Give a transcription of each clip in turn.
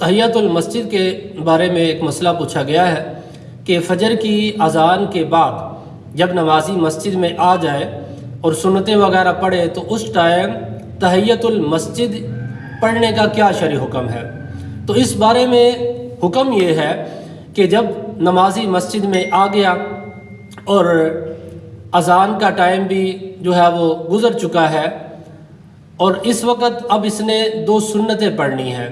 تحیۃ المسجد کے بارے میں ایک مسئلہ پوچھا گیا ہے کہ فجر کی اذان کے بعد جب نمازی مسجد میں آ جائے اور سنتیں وغیرہ پڑھے تو اس ٹائم تحیۃ المسجد پڑھنے کا کیا شرعی حکم ہے؟ تو اس بارے میں حکم یہ ہے کہ جب نمازی مسجد میں آ گیا اور اذان کا ٹائم بھی جو ہے وہ گزر چکا ہے اور اس وقت اب اس نے 2 سنتیں پڑھنی ہیں،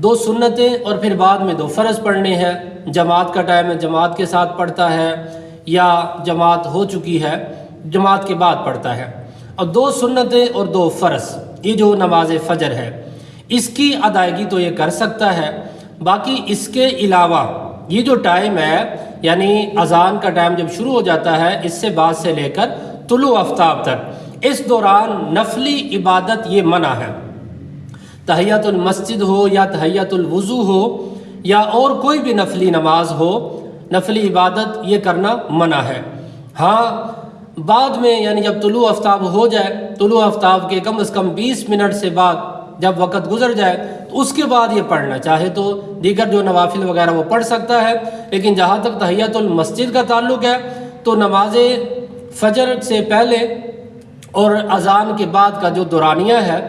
2 سنتیں اور پھر بعد میں 2 فرض پڑھنے ہیں۔ جماعت کا ٹائم ہے، جماعت کے ساتھ پڑھتا ہے یا جماعت ہو چکی ہے جماعت کے بعد پڑھتا ہے۔ اب 2 سنتیں اور 2 فرض، یہ جو نماز فجر ہے اس کی ادائیگی تو یہ کر سکتا ہے، باقی اس کے علاوہ یہ جو ٹائم ہے یعنی اذان کا ٹائم جب شروع ہو جاتا ہے اس سے بعد سے لے کر طلوع آفتاب تک، اس دوران نفلی عبادت یہ منع ہے۔ تحیۃ المسجد ہو یا تحیۃ الوضو ہو یا اور کوئی بھی نفلی نماز ہو، نفلی عبادت یہ کرنا منع ہے۔ ہاں بعد میں یعنی جب طلوع آفتاب ہو جائے، طلوع آفتاب کے کم از کم 20 منٹ سے بعد جب وقت گزر جائے تو اس کے بعد یہ پڑھنا چاہے تو دیگر جو نوافل وغیرہ وہ پڑھ سکتا ہے، لیکن جہاں تک تحیۃ المسجد کا تعلق ہے تو نماز فجر سے پہلے اور اذان کے بعد کا جو دورانیہ ہے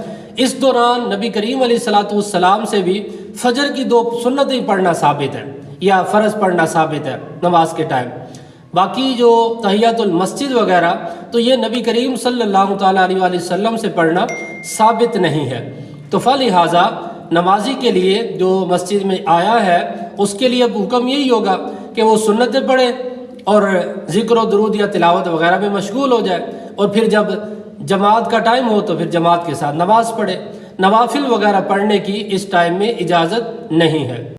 اس دوران نبی کریم علیہ الصلوۃ والسلام سے بھی فجر کی 2 سنتیں پڑھنا ثابت ہے یا فرض پڑھنا ثابت ہے نماز کے ٹائم۔ باقی جو تحیۃ المسجد وغیرہ تو یہ نبی کریم صلی اللہ تعالیٰ علیہ وآلہ وسلم سے پڑھنا ثابت نہیں ہے، تو فلہٰذا نمازی کے لیے جو مسجد میں آیا ہے اس کے لیے اب حکم یہی ہوگا کہ وہ سنتیں پڑھے اور ذکر و درود یا تلاوت وغیرہ میں مشغول ہو جائے، اور پھر جب جماعت کا ٹائم ہو تو پھر جماعت کے ساتھ نماز پڑھے۔ نوافل وغیرہ پڑھنے کی اس ٹائم میں اجازت نہیں ہے۔